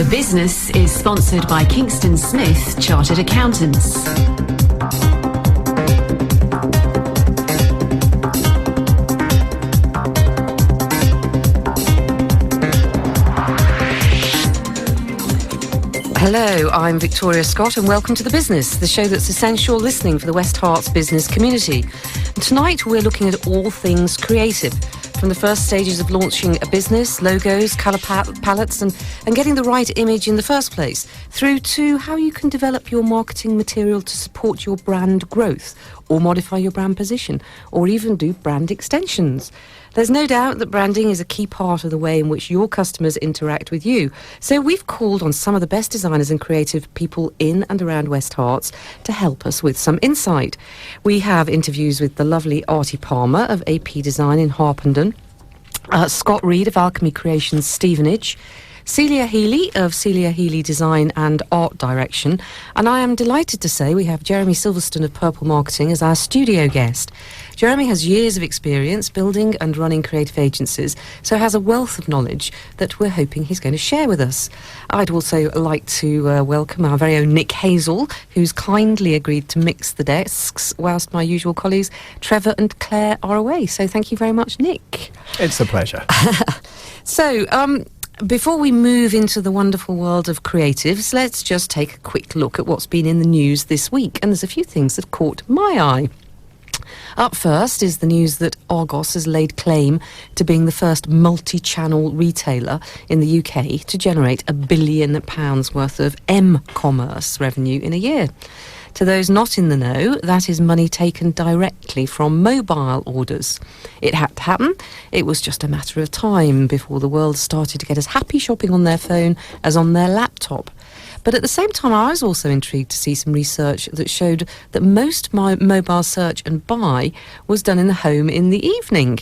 The Business is sponsored by Kingston Smith Chartered Accountants. Hello, I'm Victoria Scott and welcome to The Business, the show that's essential listening for the West Herts business community. And tonight we're looking at all things creative, from the first stages of launching a business, logos, colour palettes and getting the right image in the first place, through to how you can develop your marketing material to support your brand growth or modify your brand position or even do brand extensions. There's no doubt that branding is a key part of the way in which your customers interact with you. So we've called on some of the best designers and creative people in and around West Herts to help us with some insight. We have interviews with the lovely Aarti Parmer of AP Design in Harpenden, Scott Reed of Alchemy Creations Stevenage, Celia Heley of Celia Heley Design and Art Direction, and I am delighted to say we have Jeremy Silverstone of Purple Marketing as our studio guest. Jeremy has years of experience building and running creative agencies, so has a wealth of knowledge that we're hoping he's going to share with us. I'd also like to welcome our very own Nick Hazel, who's kindly agreed to mix the desks whilst my usual colleagues Trevor and Clare are away. So thank you very much, Nick. It's a pleasure. So, before we move into the wonderful world of creatives, let's just take a quick look at what's been in the news this week. And there's a few things that caught my eye. Up first is the news that Argos has laid claim to being the first multi-channel retailer in the UK to generate £1 billion worth of m-commerce revenue in a year. To those not in the know, that is money taken directly from mobile orders. It had to happen. It was just a matter of time before the world started to get as happy shopping on their phone as on their laptop. But at the same time, I was also intrigued to see some research that showed that most mobile search and buy was done in the home in the evening.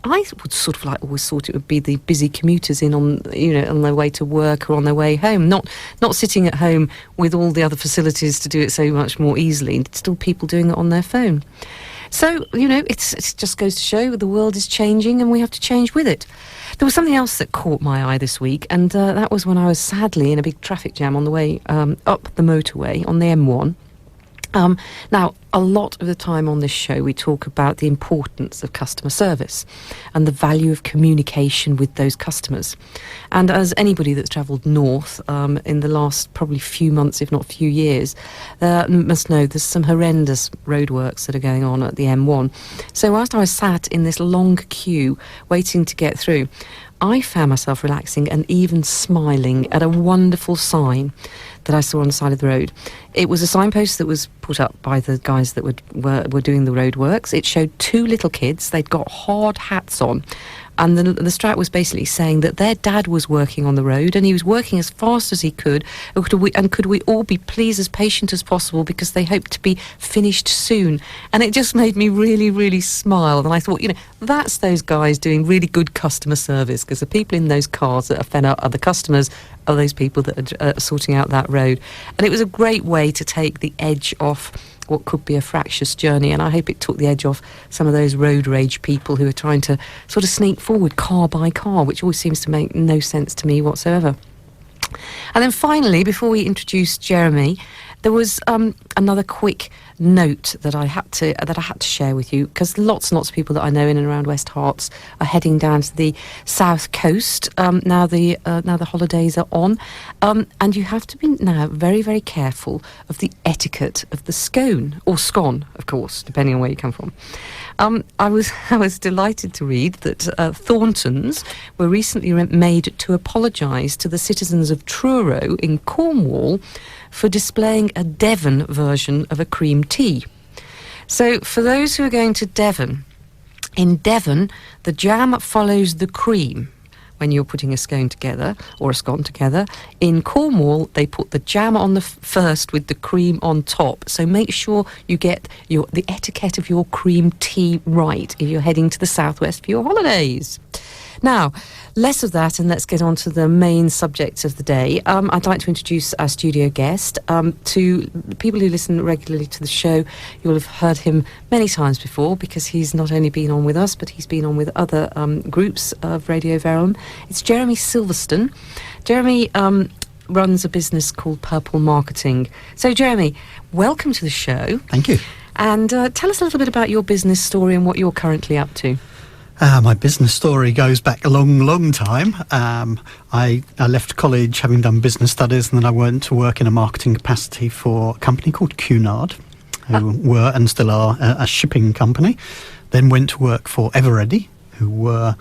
I would sort of like always thought it would be the busy commuters on their way to work or on their way home, not sitting at home with all the other facilities to do it so much more easily. Still people doing it on their phone. So, it just goes to show the world is changing and we have to change with it. There was something else that caught my eye this week, and that was when I was sadly in a big traffic jam on the way up the motorway on the M1. Now, a lot of the time on this show we talk about the importance of customer service and the value of communication with those customers. And as anybody that's travelled north in the last probably few months, if not few years, must know there's some horrendous roadworks that are going on at the M1. So whilst I was sat in this long queue waiting to get through, I found myself relaxing and even smiling at a wonderful sign that I saw on the side of the road. It was a signpost that was put up by the guys that were doing the roadworks. It showed two little kids. They'd got hard hats on. And the strap was basically saying that their dad was working on the road and he was working as fast as he could. And could we all be please as patient as possible because they hoped to be finished soon. And it just made me really, really smile. And I thought, that's those guys doing really good customer service, because the people in those cars that are fed up are the customers, are those people that are sorting out that road. And it was a great way to take the edge off what could be a fractious journey, and I hope it took the edge off some of those road rage people who are trying to sort of sneak forward car by car, which always seems to make no sense to me whatsoever. And then finally, before we introduce Jeremy, there was another quick note that I had to share with you, because lots and lots of people that I know in and around West Herts are heading down to the south coast now the holidays are on, and you have to be now very, very careful of the etiquette of the scone or scone, of course, depending on where you come from. I was delighted to read that Thorntons were recently made to apologise to the citizens of Truro in Cornwall for displaying a Devon version of a cream tea. So for those who are going to Devon, in Devon the jam follows the cream when you're putting a scone together or a scone together. In Cornwall they put the jam on the first with the cream on top. So make sure you get the etiquette of your cream tea right if you're heading to the southwest for your holidays. Now, less of that, and let's get on to the main subject of the day. I'd like to introduce our studio guest. To people who listen regularly to the show, you'll have heard him many times before, because he's not only been on with us, but he's been on with other groups of Radio Verulam. It's Jeremy Silverstone. Jeremy runs a business called Purple Marketing. So, Jeremy, welcome to the show. Thank you. And tell us a little bit about your business story and what you're currently up to. My business story goes back a long time. I left college having done business studies, and then I went to work in a marketing capacity for a company called Cunard, who were and still are a shipping company. Then went to work for Everready, who were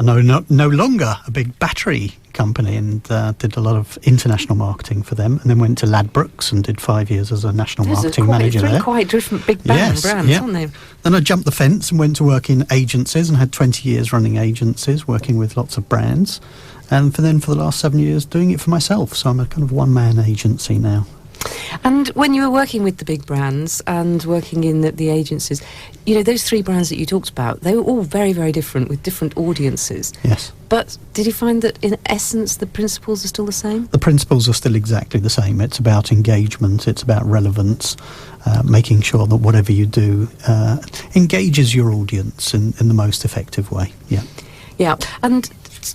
no longer a big battery company, and did a lot of international marketing for them. And then went to Ladbrokes and did 5 years as a national marketing manager there. Quite different big brands, aren't they? Then I jumped the fence and went to work in agencies and had 20 years running agencies, working with lots of brands. And for the last 7 years doing it for myself. So I'm a kind of one-man agency now. And when you were working with the big brands and working in the agencies, you know, those 3 brands that you talked about, they were all very, very different with different audiences. Yes. But did you find that in essence the principles are still the same? The principles are still exactly the same. It's about engagement, it's about relevance, making sure that whatever you do engages your audience in the most effective way. Yeah. Yeah, and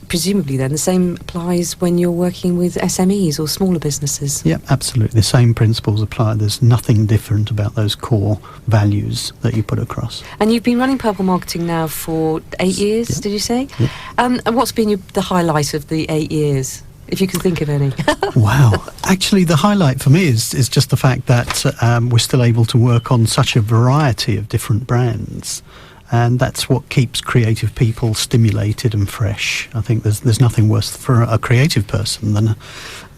presumably then the same applies when you're working with SMEs or smaller businesses. Yeah, absolutely. The same principles apply. There's nothing different about those core values that you put across. And you've been running Purple Marketing now for 8 years, did you say? Yeah. And what's been the highlight of the 8 years, if you can think of any? Wow. Actually, the highlight for me is just the fact that we're still able to work on such a variety of different brands. And that's what keeps creative people stimulated and fresh. I think there's nothing worse for a creative person than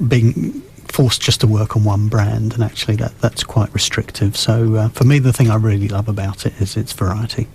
being forced just to work on one brand, and actually that's quite restrictive. So for me, the thing I really love about it is its variety.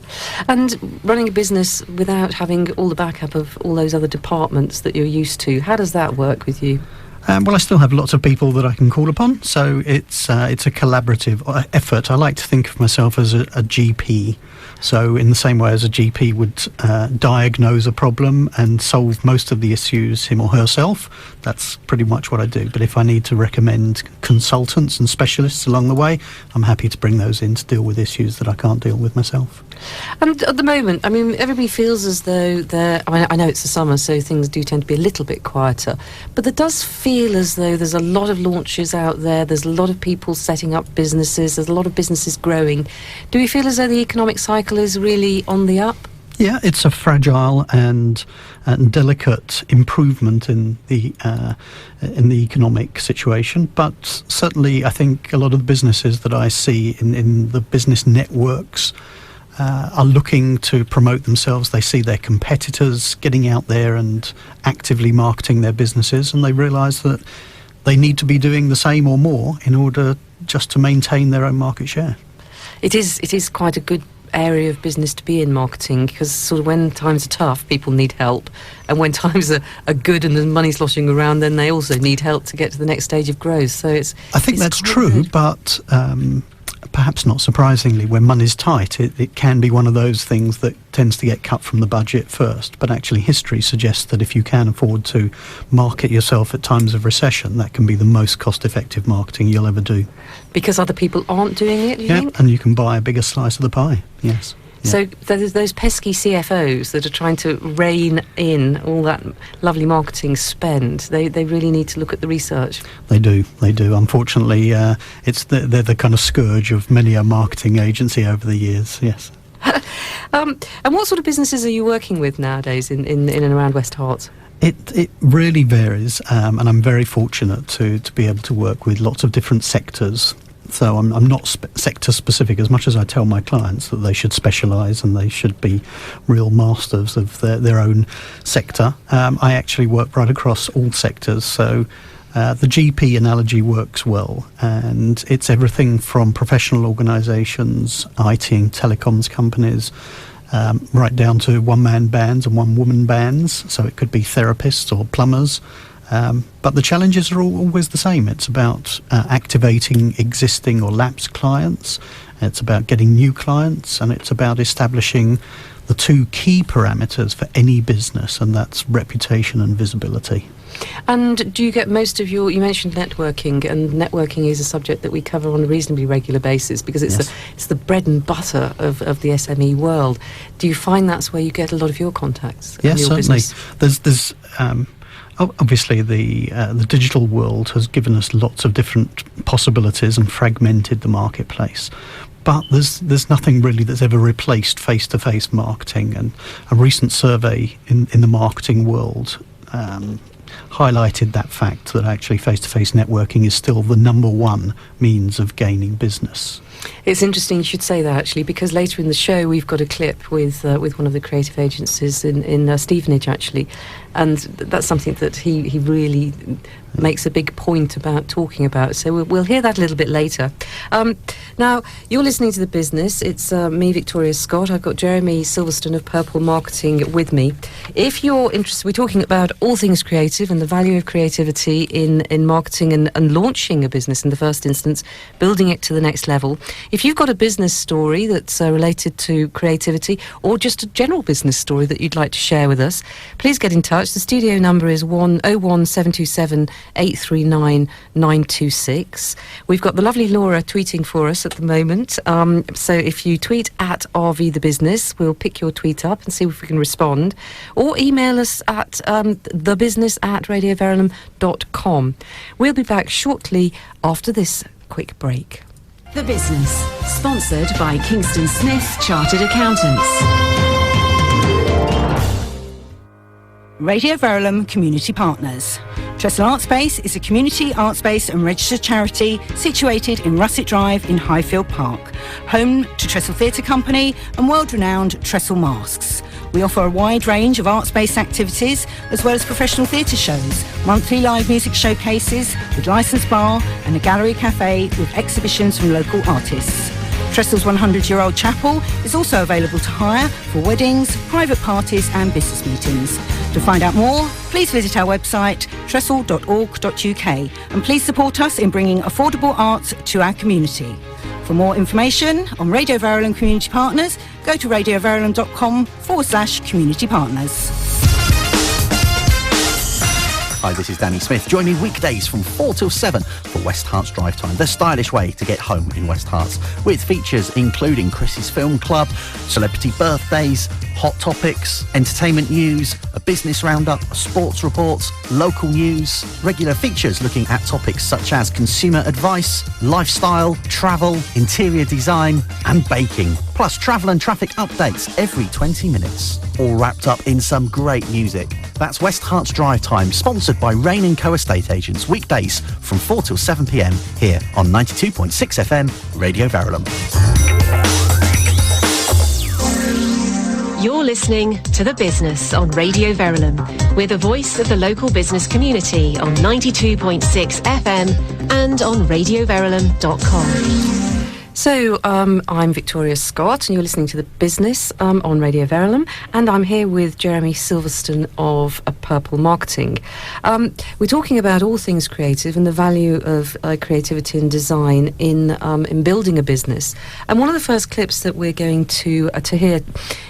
And running a business without having all the backup of all those other departments that you're used to, how does that work with you? Well, I still have lots of people that I can call upon, so it's a collaborative effort. I like to think of myself as a GP. So in the same way as a GP would diagnose a problem and solve most of the issues him or herself, that's pretty much what I do. But if I need to recommend consultants and specialists along the way, I'm happy to bring those in to deal with issues that I can't deal with myself. And at the moment, I mean, everybody feels as though I know it's the summer, so things do tend to be a little bit quieter, but there does feel as though there's a lot of launches out there, there's a lot of people setting up businesses, there's a lot of businesses growing. Do we feel as though the economic cycle is really on the up? Yeah, it's a fragile and delicate improvement in the economic situation, but certainly I think a lot of the businesses that I see in the business networks are looking to promote themselves. They see their competitors getting out there and actively marketing their businesses, and they realise that they need to be doing the same or more in order just to maintain their own market share. It is quite a good area of business to be in, marketing, because sort of when times are tough, people need help, and when times are good and the money's sloshing around, then they also need help to get to the next stage of growth. So I think that's true, good. But perhaps not surprisingly, when money's tight, it can be one of those things that tends to get cut from the budget first. But actually history suggests that if you can afford to market yourself at times of recession, that can be the most cost-effective marketing you'll ever do. Because other people aren't doing it, you think? And you can buy a bigger slice of the pie, yes. Yeah. So there's those pesky CFOs that are trying to rein in all that lovely marketing spend. They really need to look at the research. They do. Unfortunately, they're the kind of scourge of many a marketing agency over the years, yes. And what sort of businesses are you working with nowadays in and around West Herts? It really varies, and I'm very fortunate to be able to work with lots of different sectors. So I'm not sector specific as much as I tell my clients that they should specialise and they should be real masters of their own sector. I actually work right across all sectors, so the GP analogy works well, and it's everything from professional organisations, IT and telecoms companies, right down to one-man bands and one-woman bands, so it could be therapists or plumbers. But the challenges are always the same. It's about activating existing or lapsed clients, it's about getting new clients, and it's about establishing the two key parameters for any business, and that's reputation and visibility. And do you get most of you mentioned networking, and networking is a subject that we cover on a reasonably regular basis because it's the bread and butter of the SME world. Do you find that's where you get a lot of your contacts? Yes, certainly. Business? There's Obviously, the digital world has given us lots of different possibilities and fragmented the marketplace. But there's nothing really that's ever replaced face-to-face marketing. And a recent survey in the marketing world highlighted that fact, that actually face-to-face networking is still the number one means of gaining business. It's interesting you should say that, actually, because later in the show we've got a clip with one of the creative agencies in Stevenage, actually, and that's something that he really makes a big point about talking about. So we'll hear that a little bit later. Now, you're listening to The Business. It's me, Victoria Scott. I've got Jeremy Silverstone of Purple Marketing with me. If you're interested, we're talking about all things creative and the value of creativity in marketing and launching a business in the first instance, building it to the next level. If you've got a business story that's related to creativity, or just a general business story that you'd like to share with us, please get in touch. The studio number is 01727 839 926. We've got the lovely Laura tweeting for us at the moment. So if you tweet at RVTheBusiness, we'll pick your tweet up and see if we can respond. Or email us at thebusiness@radioverulam.com. We'll be back shortly after this quick break. The Business, sponsored by Kingston Smith Chartered Accountants. Radio Verulam Community Partners. Trestle Art Space is a community art space and registered charity situated in Russet Drive in Highfield Park, home to Trestle Theatre Company and world-renowned Trestle Masks. We offer a wide range of art-based activities as well as professional theatre shows, monthly live music showcases with licensed bar and a gallery cafe with exhibitions from local artists. Trestle's 100-year-old chapel is also available to hire for weddings, private parties and business meetings. To find out more, please visit our website trestle.org.uk and please support us in bringing affordable art to our community. For more information on Radio Verulam Community Partners, go to radioverulam.com/community partners. Hi, this is Danny Smith. Join me weekdays from 4 till 7 for West Herts Drive Time, the stylish way to get home in West Herts, with features including Chris's Film Club, celebrity birthdays, hot topics, entertainment news, a business roundup, sports reports, local news, regular features looking at topics such as consumer advice, lifestyle, travel, interior design and baking, plus travel and traffic updates every 20 minutes, all wrapped up in some great music. That's West Herts Drive Time, sponsored by Rain & Co Estate Agents, weekdays from 4 till 7 p.m. here on 92.6 FM, Radio Verulam. You're listening to The Business on Radio Verulam, with a voice of the local business community on 92.6 FM and on radioverulam.com. So, I'm Victoria Scott, and you're listening to The Business on Radio Verulam, and I'm here with Jeremy Silverstone of Purple Marketing. We're talking about all things creative and the value of creativity and design in building a business. And one of the first clips that we're going to hear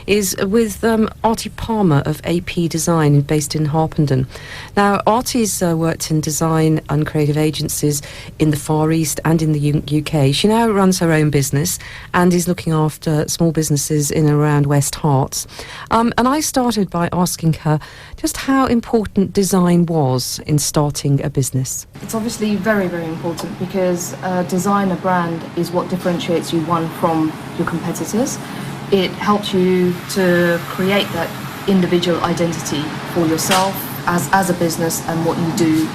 is with Aarti Parmer of AP Design, based in Harpenden. Now, Aarti's worked in design and creative agencies in the Far East and in the UK. She now runs her own business and is looking after small businesses in and around West Herts. And I started by asking her just how important design was in starting a business. It's obviously very, very important, because design, a brand, is what differentiates you, one, from your competitors. It helps you to create that individual identity for yourself as a business, and what you do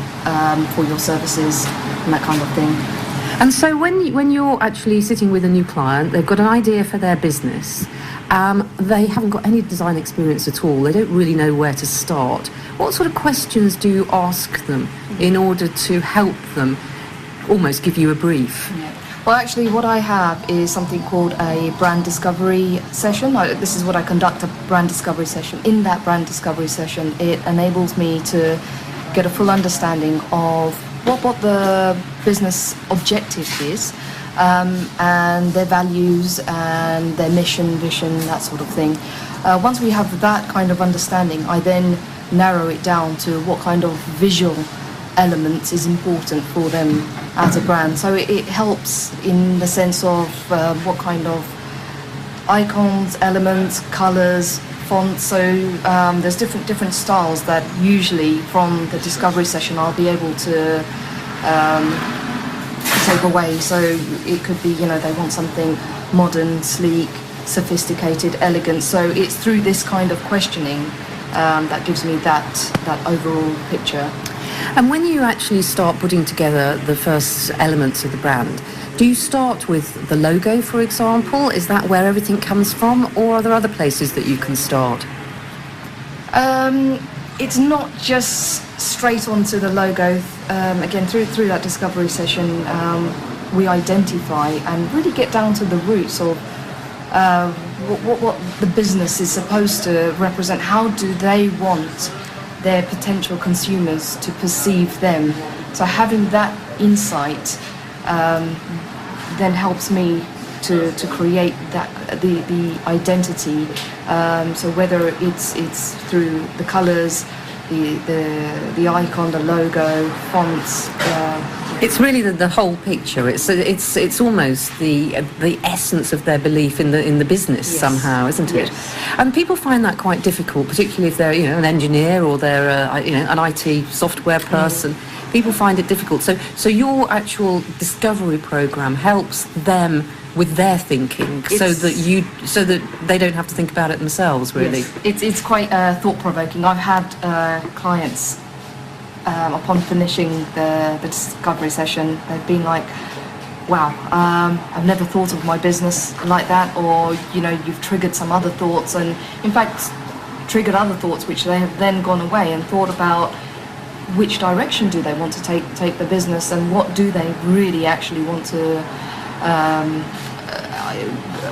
for your services and that kind of thing. And so when you're actually sitting with a new client, they've got an idea for their business, they haven't got any design experience at all, they don't really know where to start. What sort of questions do you ask them in order to help them almost give you a brief? Yeah. Well, actually, what I have is something called a brand discovery session. This is what I conduct, a brand discovery session. In that brand discovery session, it enables me to get a full understanding of what the business objective is, and their values and their mission, vision, that sort of thing. Once we have that kind of understanding, I then narrow it down to what kind of visual elements is important for them as a brand. So it helps in the sense of what kind of icons, elements, colours, fonts. So there's different styles that usually from the discovery session I'll be able to take away. So it could be, they want something modern, sleek, sophisticated, elegant. So it's through this kind of questioning that gives me that overall picture. And when you actually start putting together the first elements of the brand, do you start with the logo, for example? Is that where everything comes from, or are there other places that you can start? It's not just straight onto the logo. Again, through that discovery session, we identify and really get down to the roots of what the business is supposed to represent. How do they want their potential consumers to perceive them? So having that insight then helps me to create the identity. So whether it's through the colours, the icon, the logo, fonts. It's really the whole picture. It's almost the essence of their belief in the business. Yes. Somehow, isn't it? Yes. And people find that quite difficult, particularly if they're an engineer or they're an IT software person. People find it difficult. So your actual discovery program helps them with their thinking, so that they don't have to think about it themselves. Really, yes. It's quite thought-provoking. I've had clients upon finishing the discovery session, they've been like, "Wow, I've never thought of my business like that," or you've triggered some other thoughts, and in fact triggered other thoughts which they have then gone away and thought about which direction do they want to take the business, and what do they really actually want to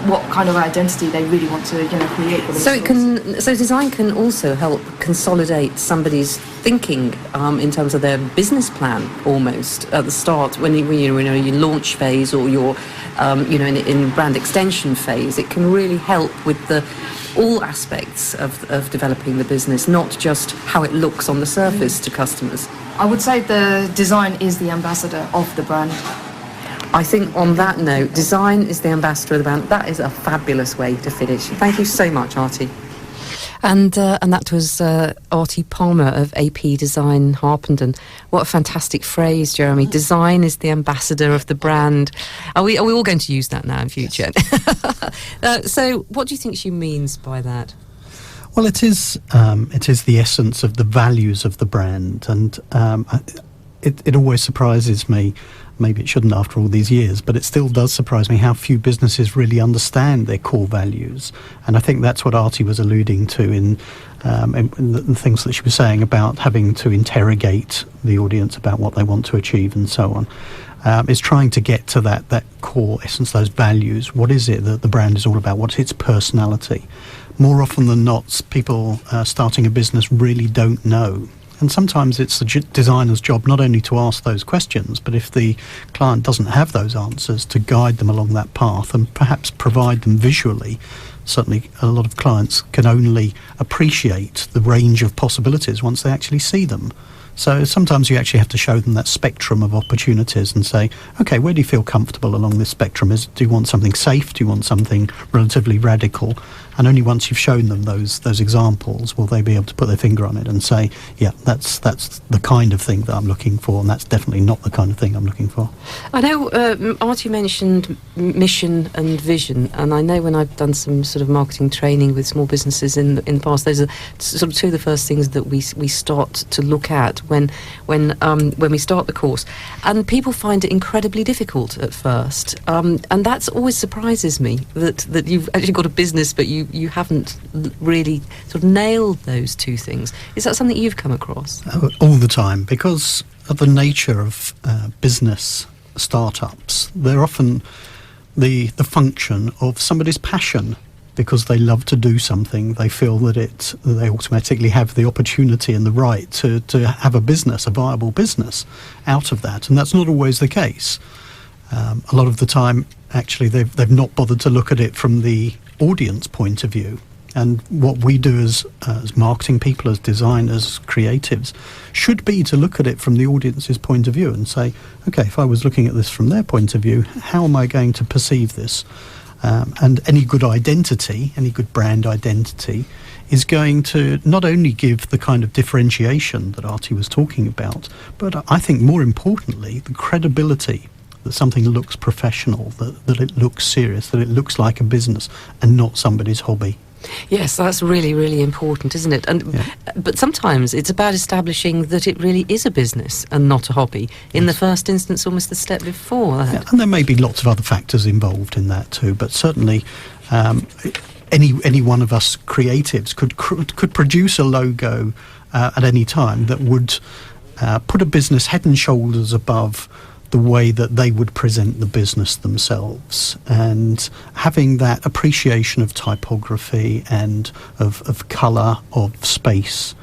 what kind of identity they really want to create for themselves. So design can also help consolidate somebody's thinking in terms of their business plan, almost at the start when you your launch phase or your in brand extension phase. It can really help with all aspects of developing the business, not just how it looks on the surface to customers. I would say the design is the ambassador of the brand. I think on that note, design is the ambassador of the brand. That is a fabulous way to finish. Thank you so much, Aarti. And that was Aarti Parmer of AP Design Harpenden. What a fantastic phrase, Jeremy. Design is the ambassador of the brand. Are we all going to use that now in future? So what do you think she means by that? Well, it is the essence of the values of the brand, and it always surprises me. Maybe it shouldn't after all these years, but it still does surprise me how few businesses really understand their core values. And I think that's what Aarti was alluding to in the things that she was saying about having to interrogate the audience about what they want to achieve and so on. Is trying to get to that core essence, those values. What is it that the brand is all about? What's its personality? More often than not, people starting a business really don't know. And sometimes it's the designer's job not only to ask those questions, but if the client doesn't have those answers, to guide them along that path and perhaps provide them visually. Certainly a lot of clients can only appreciate the range of possibilities once they actually see them. So sometimes you actually have to show them that spectrum of opportunities and say, okay, where do you feel comfortable along this spectrum? Do you want something safe? Do you want something relatively radical? And only once you've shown them those examples will they be able to put their finger on it and say, yeah, that's the kind of thing that I'm looking for, and that's definitely not the kind of thing I'm looking for. I know Aarti mentioned mission and vision, and I know when I've done some sort of marketing training with small businesses in the past, those are sort of two of the first things that we start to look at when we start the course. And people find it incredibly difficult at first, and that always surprises me that you've actually got a business but you haven't really sort of nailed those two things. Is that something you've come across? All the time, because of the nature of business startups. They're often the function of somebody's passion. Because they love to do something, they feel that they automatically have the opportunity and the right to have a business, a viable business out of that. And that's not always the case. A lot of the time, actually, they've not bothered to look at it from the audience point of view. And what we do as marketing people, as designers, creatives, should be to look at it from the audience's point of view and say, okay, if I was looking at this from their point of view, how am I going to perceive this? And any good identity, any good brand identity, is going to not only give the kind of differentiation that Aarti was talking about, but I think more importantly, the credibility that something looks professional, that it looks serious, that it looks like a business and not somebody's hobby. Yes, that's really, really important, isn't it? But sometimes it's about establishing that it really is a business and not a hobby. In the first instance, almost the step before that. Yeah, and there may be lots of other factors involved in that too, but certainly any one of us creatives could produce a logo at any time that would put a business head and shoulders above the way that they would present the business themselves, and having that appreciation of typography and of colour, of space,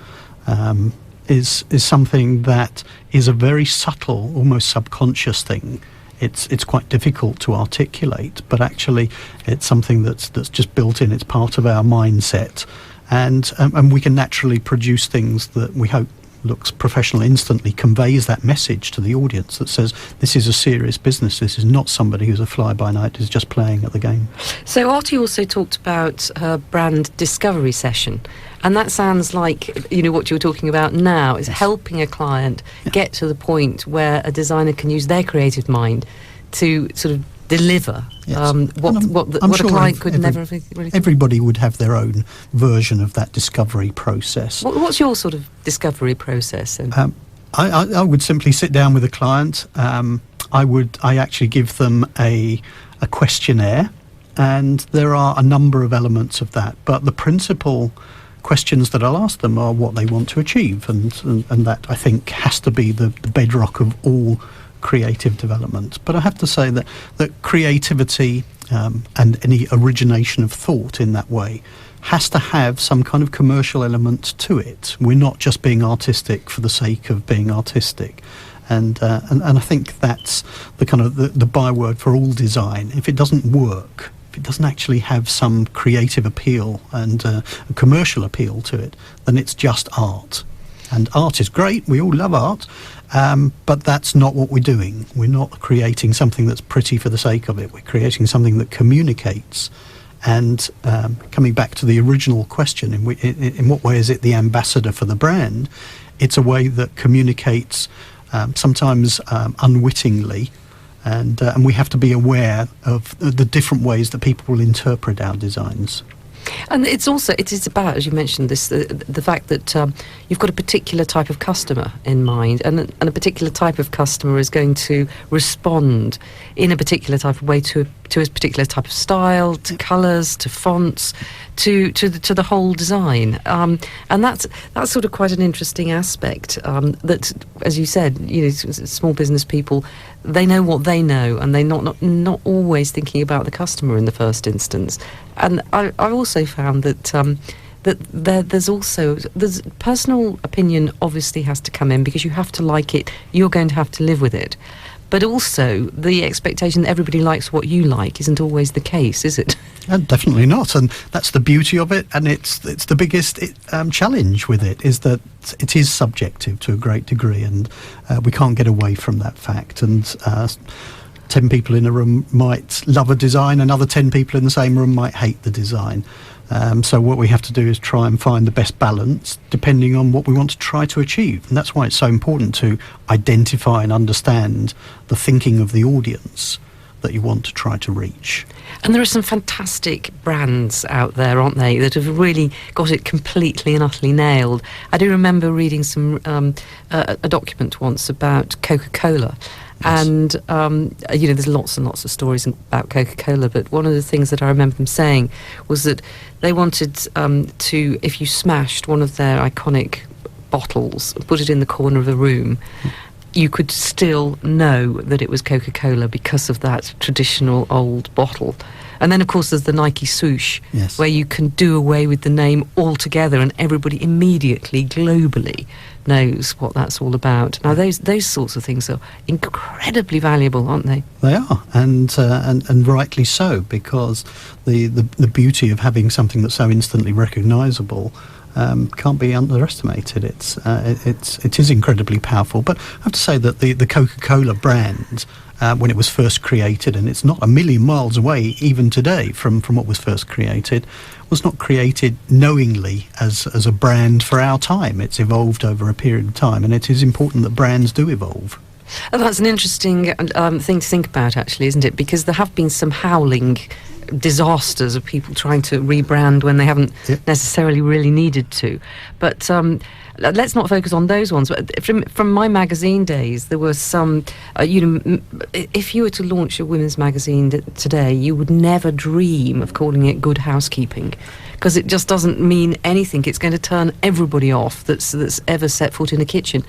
is something that is a very subtle, almost subconscious thing. It's quite difficult to articulate, but actually it's something that's just built in. It's part of our mindset, and we can naturally produce things that we hope looks professional, instantly conveys that message to the audience that says this is a serious business, this is not somebody who's a fly-by-night who's just playing at the game. So Aarti also talked about her brand discovery session, and that sounds like, what you were talking about now is helping a client get to the point where a designer can use their creative mind to sort of deliver what a client could never really think. Everybody would have their own version of that discovery process. What's your sort of discovery process? I would simply sit down with a client. I actually give them a questionnaire, and there are a number of elements of that, but the principal questions that I'll ask them are what they want to achieve, and that I think has to be the bedrock of all creative development. But I have to say that creativity and any origination of thought in that way has to have some kind of commercial element to it. We're not just being artistic for the sake of being artistic. And I think that's the kind of the byword for all design. If it doesn't work, if it doesn't actually have some creative appeal and a commercial appeal to it, then it's just art. And art is great, we all love art, but that's not what we're doing. We're not creating something that's pretty for the sake of it. We're creating something that communicates. And coming back to the original question, in what way is it the ambassador for the brand? It's a way that communicates sometimes unwittingly, and we have to be aware of the different ways that people will interpret our designs. And it is about, as you mentioned, the fact that you've got a particular type of customer in mind, and a particular type of customer is going to respond in a particular type of way to a particular type of style, to colours, to fonts, to the whole design, and that's sort of quite an interesting aspect. That, as you said, small business people, they know what they know, and they're not always thinking about the customer in the first instance. And I also found that there's personal opinion obviously has to come in, because you have to like it, you're going to have to live with it. But also the expectation that everybody likes what you like isn't always the case, is it? Definitely not, and that's the beauty of it, and it's the biggest challenge with it, is that it is subjective to a great degree, and we can't get away from that fact. And 10 people in a room might love a design, another 10 people in the same room might hate the design. So what we have to do is try and find the best balance depending on what we want to try to achieve. And that's why it's so important to identify and understand the thinking of the audience that you want to try to reach. And there are some fantastic brands out there, aren't they, that have really got it completely and utterly nailed. I do remember reading a document once about Coca-Cola. Yes. And, there's lots and lots of stories about Coca-Cola, but one of the things that I remember them saying was that they wanted to, if you smashed one of their iconic bottles, put it in the corner of a room, you could still know that it was Coca-Cola because of that traditional old bottle. And then, of course, there's the Nike swoosh, yes, where you can do away with the name altogether and everybody immediately, globally, knows what that's all about. Now, those sorts of things are incredibly valuable, aren't they? They are, and rightly so, because the beauty of having something that's so instantly recognisable can't be underestimated. It is incredibly powerful. But I have to say that the Coca-Cola brand, when it was first created, and it's not a million miles away even today from what was first created, was not created knowingly as a brand for our time. It's evolved over a period of time, and it is important that brands do evolve. Oh, that's an interesting thing to think about, actually, isn't it? Because there have been some howling disasters of people trying to rebrand when they haven't necessarily really needed to. But let's not focus on those ones. But from my magazine days, there were some, if you were to launch a women's magazine today, you would never dream of calling it Good Housekeeping, because it just doesn't mean anything. It's going to turn everybody off that's ever set foot in a kitchen.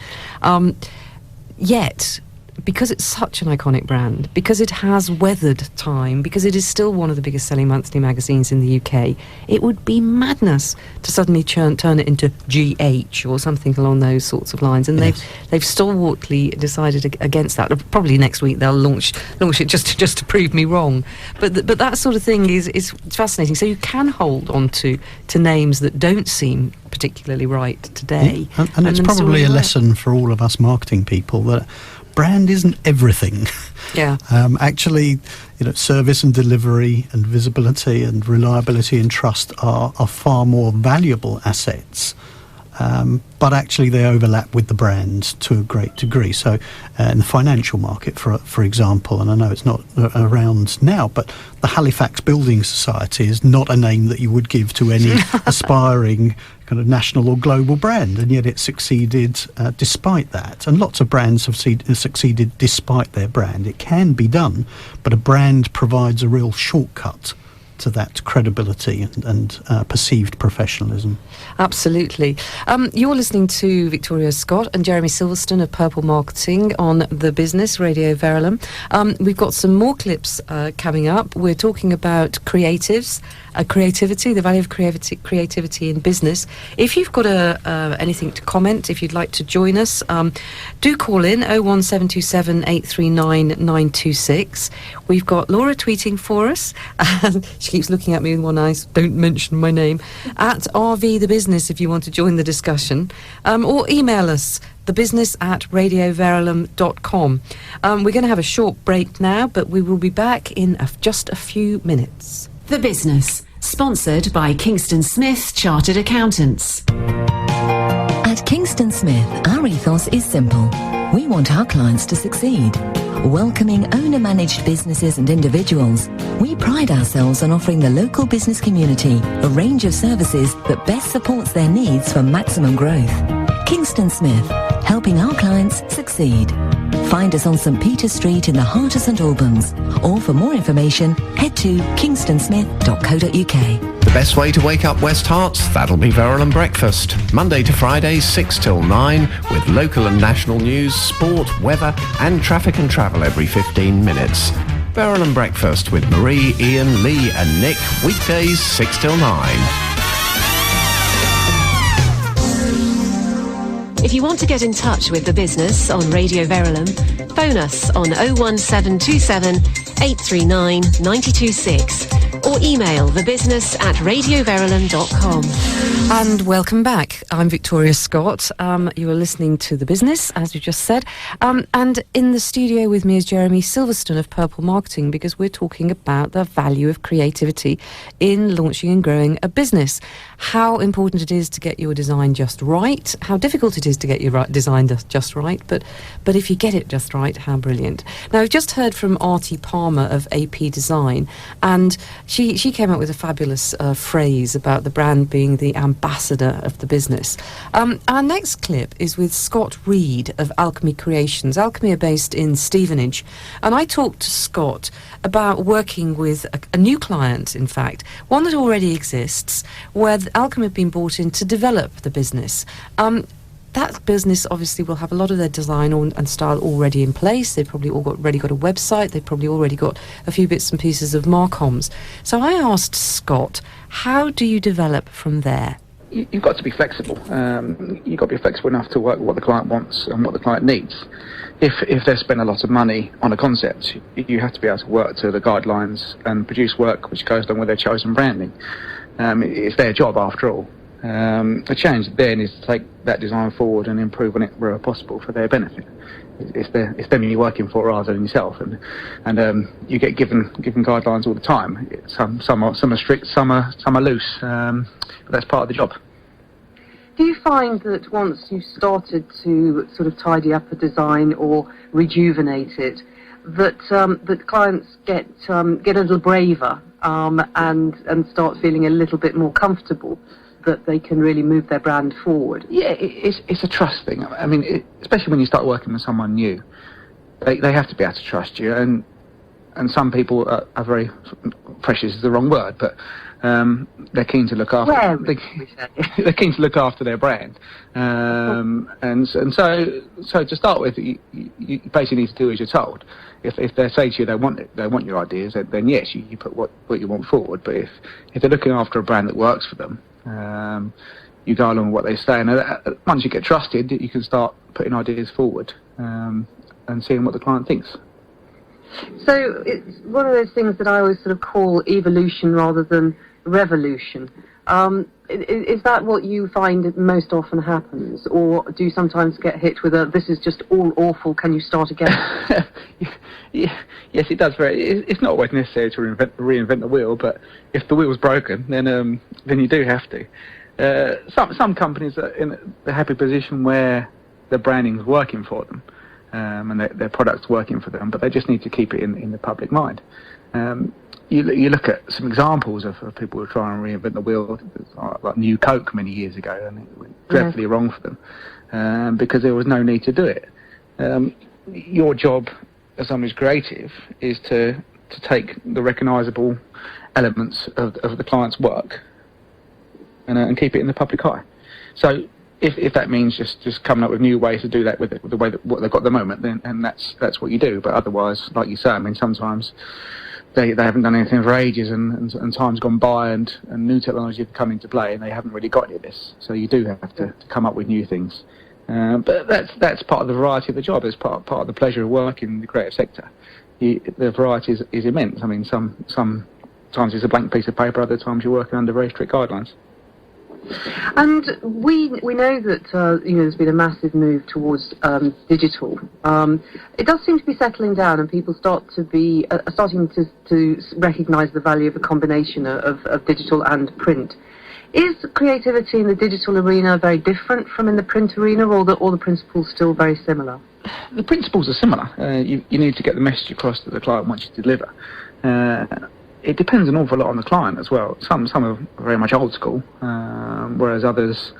Yet, because it's such an iconic brand, because it has weathered time, because it is still one of the biggest selling monthly magazines in the UK, it would be madness to suddenly turn it into GH or something along those sorts of lines. And they've stalwartly decided against that. Probably next week they'll launch it just to prove me wrong. But that sort of thing is fascinating. So you can hold on to names that don't seem particularly right today. Yeah. And it's probably a lesson for all of us marketing people that brand isn't everything. Yeah. Actually, service and delivery and visibility and reliability and trust are far more valuable assets. But actually they overlap with the brand to a great degree. So in the financial market, for example, and I know it's not around now, but the Halifax Building Society is not a name that you would give to any aspiring kind of national or global brand, and yet it succeeded despite that. And lots of brands have succeeded despite their brand. It can be done, but a brand provides a real shortcut to that credibility and perceived professionalism. Absolutely. You're listening to Victoria Scott and Jeremy Silverstone of Purple Marketing on The Business, Radio Verulam. We've got some more clips coming up. We're talking about creatives, creativity, the value of creativity in business. If you've got anything to comment, if you'd like to join us, do call in 01727 839 926. We've got Laura tweeting for us. She keeps looking at me with one eye, don't mention my name, at RVTheBusiness if you want to join the discussion, or email us, thebusiness@radioverulam.com. We're going to have a short break now, but we will be back in just a few minutes. The Business, sponsored by Kingston Smith Chartered Accountants. At Kingston Smith, our ethos is simple. We want our clients to succeed. Welcoming owner-managed businesses and individuals, we pride ourselves on offering the local business community a range of services that best supports their needs for maximum growth. Kingston Smith, helping our clients succeed. Find us on St Peter Street in the heart of St Albans, or for more information, head to kingstonsmith.co.uk. The best way to wake up West Herts? That'll be Verulam Breakfast. Monday to Friday, 6 till 9, with local and national news, sport, weather and traffic and travel every 15 minutes. Verulam Breakfast with Marie, Ian, Lee and Nick, weekdays 6 till 9. If you want to get in touch with The Business on Radio Verulam, phone us on 01727 839 926 or email thebusiness@radioverulam.com. And welcome back. I'm Victoria Scott. You are listening to The Business, as we just said. And in the studio with me is Jeremy Silverstone of Purple Marketing, because we're talking about the value of creativity in launching and growing a business. How important it is to get your design just right, how difficult it is to get your design just right, but if you get it just right, how brilliant. Now, we've just heard from Aarti Parmer of AP Design, and she came up with a fabulous phrase about the brand being the ambassador of the business. Our next clip is with Scott Reed of Alchemy Creations. Alchemy are based in Stevenage, and I talked to Scott about working with a new client, in fact, one that already exists, where Alchemy have been brought in to develop the business. That business obviously will have a lot of their design and style already in place. They've probably already got a website. They've probably already got a few bits and pieces of Marcoms. So I asked Scott, how do you develop from there? You've got to be flexible. You've got to be flexible enough to work with what the client wants and what the client needs. If they spend a lot of money on a concept, you have to be able to work to the guidelines and produce work which goes along with their chosen branding. It's their job after all. The challenge then is to take that design forward and improve on it wherever possible for their benefit. It's them you're working for rather than yourself, and you get given guidelines all the time. Some are strict, some are loose, but that's part of the job. Do you find that once you've started to sort of tidy up a design or rejuvenate it, that clients get a little braver and start feeling a little bit more comfortable that they can really move their brand forward? Yeah, it's a trust thing. I mean, especially when you start working with someone new, they have to be able to trust you, and some people are very, precious is the wrong word, but they're keen to look after. They're keen to look after their brand, and so to start with, you basically need to do as you're told. If they say to you they want your ideas, then yes, you put what you want forward. But if they're looking after a brand that works for them, you go along with what they say, and once you get trusted, you can start putting ideas forward and seeing what the client thinks. So it's one of those things that I always sort of call evolution rather than revolution. Is that what you find most often happens, or do you sometimes get hit with this is just all awful, can you start again? Yes, it does. It's not always necessary to reinvent the wheel, but if the wheel's broken, then you do have to. Some companies are in the happy position where the branding's working for them, and their product's working for them, but they just need to keep it in the public mind. You look at some examples of people who try and reinvent the wheel, like New Coke many years ago, and it went dreadfully wrong for them because there was no need to do it. Your job as someone who's creative is to take the recognisable elements of the client's work and keep it in the public eye. So if that means just coming up with new ways to do that with the way that what they've got at the moment, then that's what you do. But otherwise, like you say, I mean, sometimes they haven't done anything for ages, and time's gone by, and new technology have come into play, and they haven't really got any of this. So you do have to come up with new things. But that's part of the variety of the job. It's part of the pleasure of working in the creative sector. The variety is immense. I mean, sometimes it's a blank piece of paper, other times you're working under very strict guidelines. And we know that there's been a massive move towards digital. It does seem to be settling down, and people start to be starting to recognise the value of a combination of digital and print. Is creativity in the digital arena very different from in the print arena, or the principles still very similar? The principles are similar. You need to get the message across that the client wants you to deliver. It depends an awful lot on the client as well. Some are very much old school, whereas others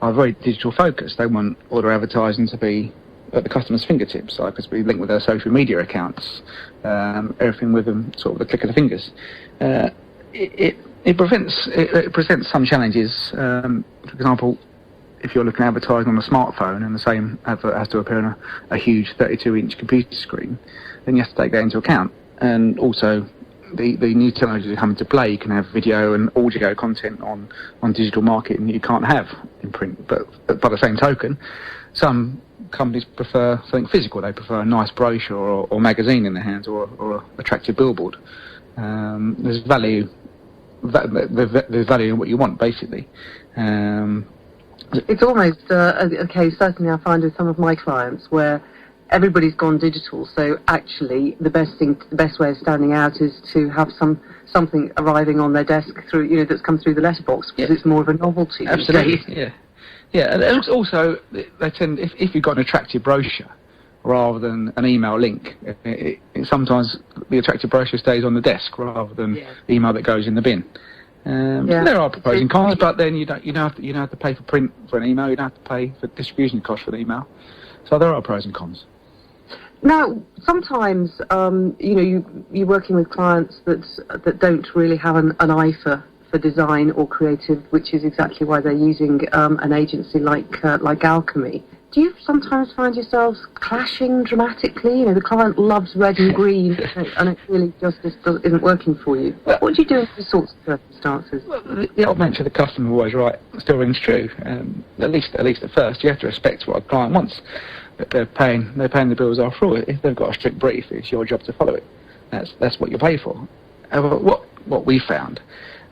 are very digital focused. They want all their advertising to be at the customer's fingertips, like to be linked with their social media accounts, everything with them sort of the click of the fingers. It presents some challenges. For example, if you're looking at advertising on a smartphone and the same advert has to appear on a huge 32-inch computer screen, then you have to take that into account. And also, the new technologies that come into play, you can have video and audio content on digital marketing that you can't have in print. But by the same token, some companies prefer something physical. They prefer a nice brochure or magazine in their hands, or an attractive billboard. There's value in what you want, basically. It's almost a case, certainly I find with some of my clients, where everybody's gone digital, so actually the best way of standing out is to have something arriving on their desk through, that's come through the letterbox, because it's more of a novelty. Absolutely, yeah. And also, they tend, if you've got an attractive brochure rather than an email link, sometimes the attractive brochure stays on the desk rather than the email that goes in the bin. So there are pros and cons, but then you don't have to pay for print for an email. You don't have to pay for distribution costs for an email. So there are pros and cons. Now, sometimes you're working with clients that don't really have an eye for design or creative, which is exactly why they're using an agency like Alchemy. Do you sometimes find yourselves clashing dramatically? The client loves red and green, and it really just isn't working for you. What do you do in these sorts of circumstances? Well, the old mantra, the customer always right, still rings true. At least at first, you have to respect what a client wants. But they're paying the bills after all. If they've got a strict brief, it's your job to follow it. That's what you pay for. However, what we found,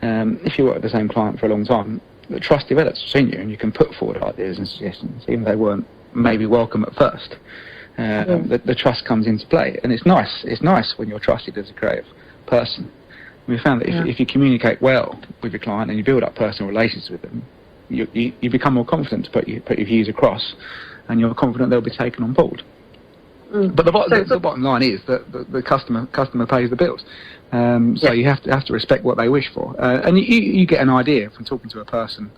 if you work with the same client for a long time, that trust develops between you, and you can put forward ideas and suggestions, even if they weren't maybe welcome at first. The trust comes into play, and it's nice. It's nice when you're trusted as a creative person. We found that if you communicate well with your client and you build up personal relations with them, you become more confident to put your views across, and you're confident they'll be taken on board. But the bottom line is that the customer pays the bills. So you have to respect what they wish for, and you get an idea from talking to a person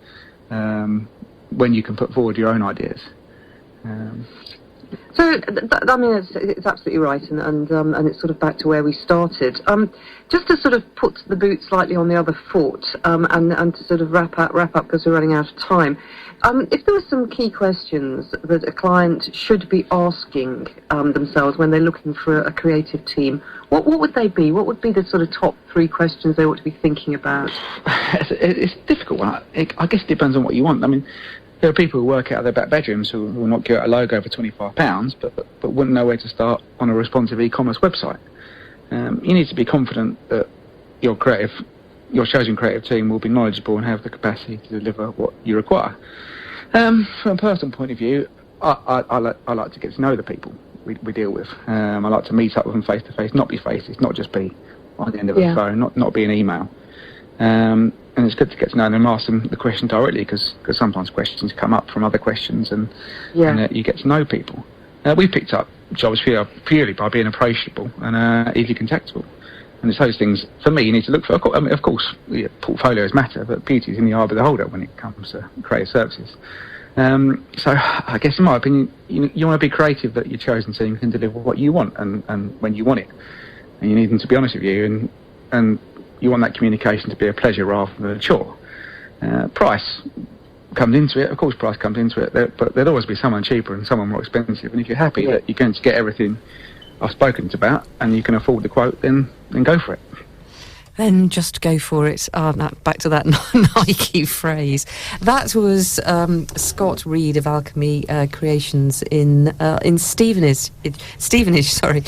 when you can put forward your own ideas. So, I mean, it's absolutely right, and it's sort of back to where we started. Just to sort of put the boot slightly on the other foot, and to sort of wrap up because we're running out of time. If there were some key questions that a client should be asking themselves when they're looking for a creative team, what would they be? What would be the sort of top 3 questions they ought to be thinking about? It's a difficult one. I guess it depends on what you want. I mean, there are people who work out of their back bedrooms who will not get a logo for £25, but wouldn't know where to start on a responsive e-commerce website. You need to be confident that your chosen creative team will be knowledgeable and have the capacity to deliver what you require. From a personal point of view, I like to get to know the people we deal with. I like to meet up with them face to face, not be faces, not just be on the end of a phone, not be an email. And it's good to get to know them and ask them the question directly, because sometimes questions come up from other questions, and you get to know people. We picked up jobs purely by being approachable and easily contactable. And it's those things, for me, you need to look for. I mean, of course, portfolios matter, but beauty is in the eye of the beholder when it comes to creative services. So I guess, in my opinion, you want to be creative that your chosen team can deliver what you want and when you want it. And you need them to be honest with you, and you want that communication to be a pleasure rather than a chore. Price comes into it, of course price comes into it, but there'll always be someone cheaper and someone more expensive, and if you're happy that you're going to get everything I've spoken about and you can afford the quote, then go for it. Then just go for it. Back to that Nike phrase. That was Scott Reed of Alchemy Creations in Stevenage. Sorry,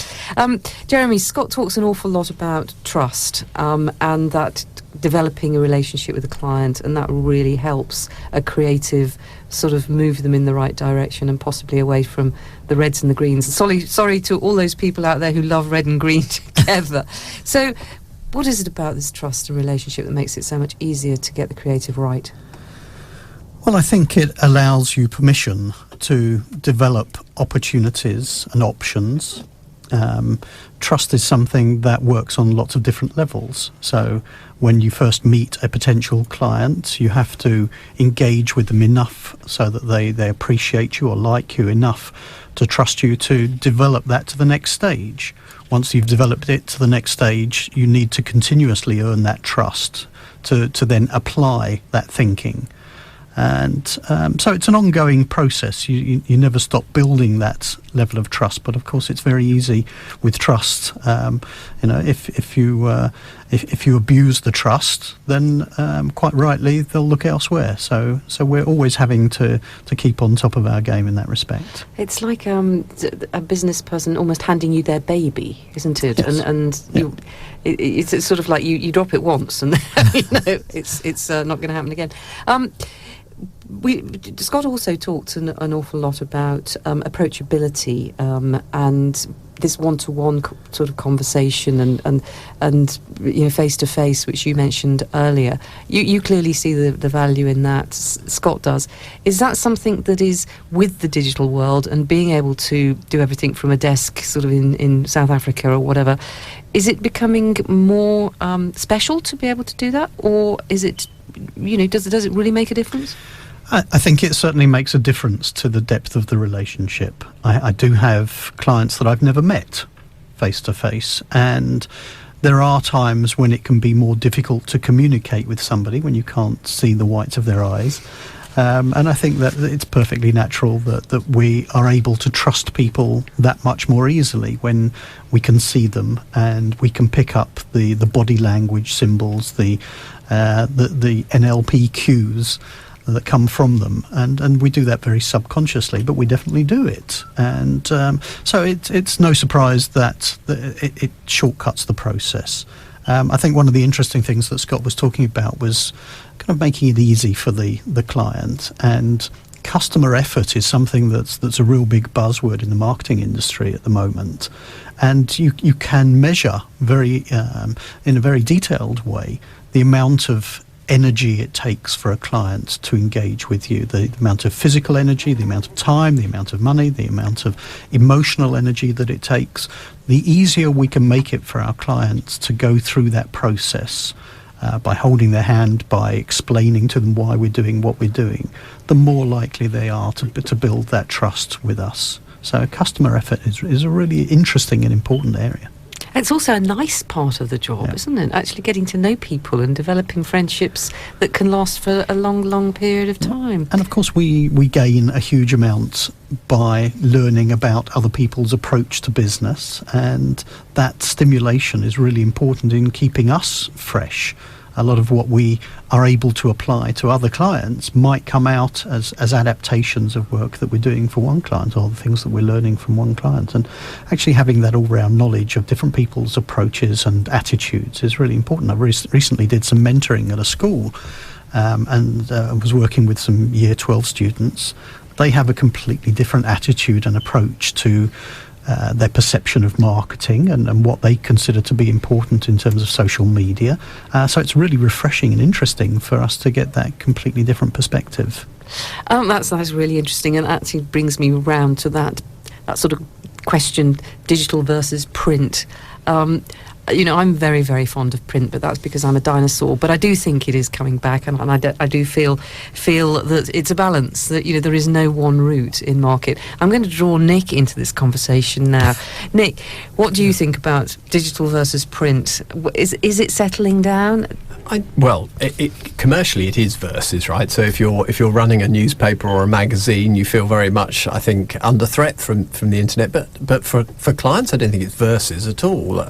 Jeremy. Scott talks an awful lot about trust and that developing a relationship with a client, and that really helps a creative sort of move them in the right direction and possibly away from the reds and the greens. Sorry to all those people out there who love red and green together. So, what is it about this trust and relationship that makes it so much easier to get the creative right? Well, I think it allows you permission to develop opportunities and options. Trust is something that works on lots of different levels. So when you first meet a potential client, you have to engage with them enough so that they appreciate you or like you enough to trust you to develop that to the next stage. Once you've developed it to the next stage, you need to continuously earn that trust to then apply that thinking. And so it's an ongoing process. You never stop building that level of trust. But of course, it's very easy with trust. If you abuse the trust, then quite rightly they'll look elsewhere. So we're always having to keep on top of our game in that respect. It's like a business person almost handing you their baby, isn't it? Yes. It's sort of like you drop it once, and it's not going to happen again. Scott also talked an awful lot about approachability and this one-to-one sort of conversation and face to face, which you mentioned earlier. You clearly see the value in that. Scott does. Is that something that is with the digital world and being able to do everything from a desk, sort of in South Africa or whatever? Is it becoming more special to be able to do that, or is it? Does it really make a difference? I think it certainly makes a difference to the depth of the relationship. I do have clients that I've never met face to face, and there are times when it can be more difficult to communicate with somebody when you can't see the whites of their eyes. And I think that it's perfectly natural that we are able to trust people that much more easily when we can see them and we can pick up the body language symbols, the NLP cues that come from them, and we do that very subconsciously, but we definitely do it. And so it's no surprise that it shortcuts the process. I think one of the interesting things that Scott was talking about was kind of making it easy for the client, and customer effort is something that's a real big buzzword in the marketing industry at the moment. And you can measure in a very detailed way the amount of energy it takes for a client to engage with you, the amount of physical energy, the amount of time, the amount of money, the amount of emotional energy that it takes. The easier we can make it for our clients to go through that process by holding their hand, by explaining to them why we're doing what we're doing, the more likely they are to build that trust with us. So customer effort is a really interesting and important area. It's also a nice part of the job, isn't it? Actually getting to know people and developing friendships that can last for a long, long period of time. And of course we gain a huge amount by learning about other people's approach to business, and that stimulation is really important in keeping us fresh. A lot of what we are able to apply to other clients might come out as adaptations of work that we're doing for one client, or the things that we're learning from one client. And actually having that all-round knowledge of different people's approaches and attitudes is really important. I recently did some mentoring at a school and was working with some Year 12 students. They have a completely different attitude and approach to their perception of marketing and what they consider to be important in terms of social media. So it's really refreshing and interesting for us to get that completely different perspective. That's really interesting, and actually brings me round to that sort of question, digital versus print. I'm very, very fond of print, but that's because I'm a dinosaur. But I do think it is coming back, and I do feel that it's a balance, that there is no one route in market. I'm going to draw Nick into this conversation now. Nick, what do you think about digital versus print? Is it settling down? Commercially it is versus, right? So if you're running a newspaper or a magazine, you feel very much, I think, under threat from the internet. But for clients, I don't think it's versus at all.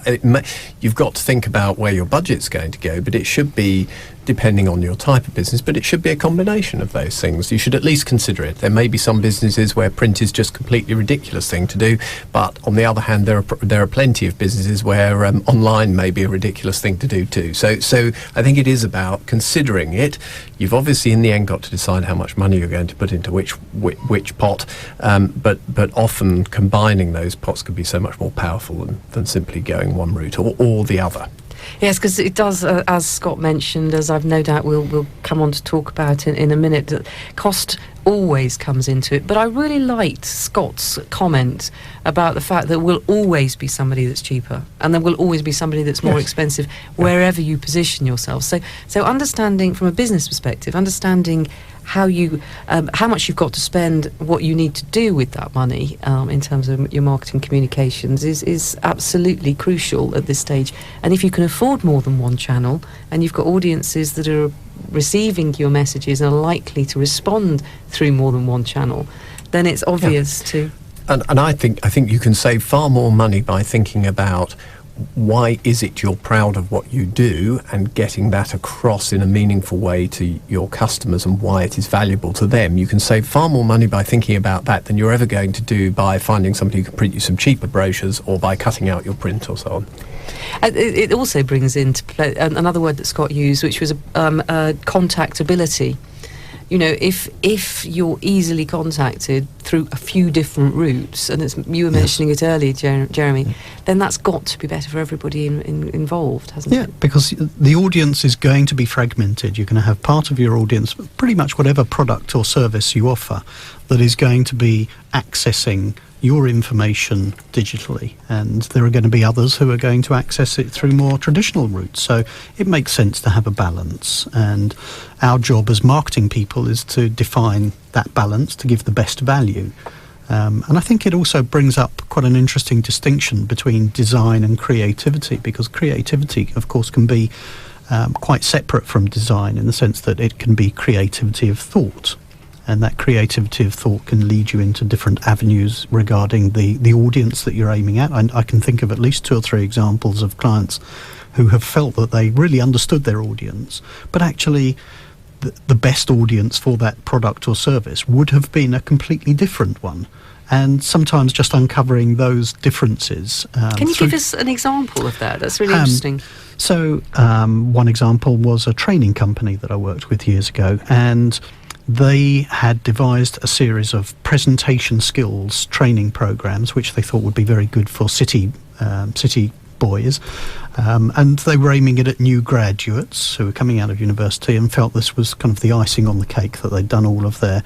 You've got to think about where your budget's going to go, but it should be, depending on your type of business, but it should be a combination of those things. You should at least consider it. There may be some businesses where print is just a completely ridiculous thing to do, but on the other hand, there are plenty of businesses where online may be a ridiculous thing to do too. So I think it is about considering it. You've obviously in the end got to decide how much money you're going to put into which pot, but often combining those pots can be so much more powerful than simply going one route or the other. Yes, because it does, as Scott mentioned, as I've no doubt we'll come on to talk about in a minute, that cost always comes into it. But I really liked Scott's comment about the fact that will always be somebody that's cheaper, and there will always be somebody that's more expensive wherever you position yourself. So understanding from a business perspective, understanding how much you've got to spend, what you need to do with that money in terms of your marketing communications is absolutely crucial at this stage. And if you can afford more than one channel, and you've got audiences that are receiving your messages and are likely to respond through more than one channel, then it's obvious to... And I think you can save far more money by thinking about why is it you're proud of what you do, and getting that across in a meaningful way to your customers and why it is valuable to them. You can save far more money by thinking about that than you're ever going to do by finding somebody who can print you some cheaper brochures or by cutting out your print or so on. It also brings into play another word that Scott used, which was contactability. If you're easily contacted through a few different routes, and you were mentioning it earlier, Jeremy, then that's got to be better for everybody involved, hasn't it? Yeah, because the audience is going to be fragmented. You're going to have part of your audience, pretty much whatever product or service you offer, that is going to be accessing your information digitally, and there are going to be others who are going to access it through more traditional routes. So it makes sense to have a balance, and our job as marketing people is to define that balance to give the best value. And I think it also brings up quite an interesting distinction between design and creativity, because creativity, of course, can be quite separate from design in the sense that it can be creativity of thought. And that creativity of thought can lead you into different avenues regarding the audience that you're aiming at. I can think of at least 2 or 3 examples of clients who have felt that they really understood their audience, but actually the best audience for that product or service would have been a completely different one. and sometimes just uncovering those differences. Can you give us an example of that? That's really interesting. So one example was a training company that I worked with years ago, and they had devised a series of presentation skills training programs which they thought would be very good for city boys, and they were aiming it at new graduates who were coming out of university and felt this was kind of the icing on the cake, that they'd done all of their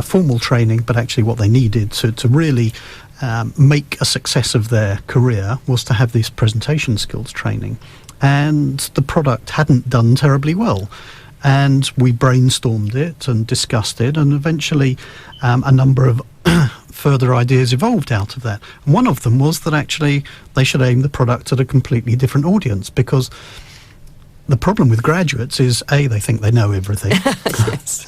formal training, but actually what they needed to really make a success of their career was to have this presentation skills training. And the product hadn't done terribly well. And we brainstormed it and discussed it, and eventually a number of further ideas evolved out of that. And one of them was that actually they should aim the product at a completely different audience, because the problem with graduates is, A, they think they know everything.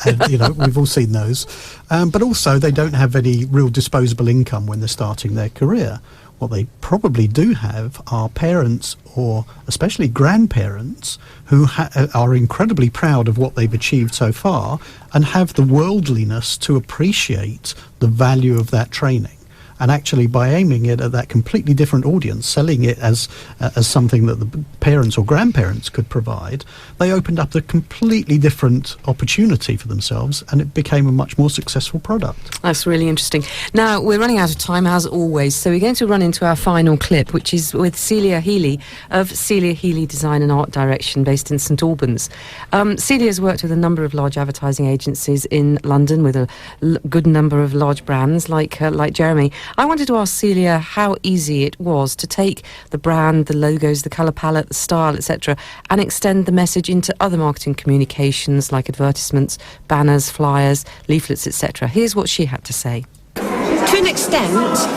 And, you know, we've all seen those. But also they don't have any real disposable income when they're starting their career. What they probably do have are parents, or especially grandparents, who are incredibly proud of what they've achieved so far and have the worldliness to appreciate the value of that training. And actually, by aiming it at that completely different audience, selling it as something that the parents or grandparents could provide, they opened up a completely different opportunity for themselves, and it became a much more successful product. That's really interesting. Now, we're running out of time, as always, so we're going to run into our final clip, which is with Celia Heley of Celia Heley Design and Art Direction, based in St Albans. Celia's worked with a number of large advertising agencies in London, with a good number of large brands like Jeremy. I wanted to ask Celia how easy it was to take the brand, the logos, the colour palette, the style, etc., and extend the message into other marketing communications like advertisements, banners, flyers, leaflets, etc. Here's what she had to say. To an extent,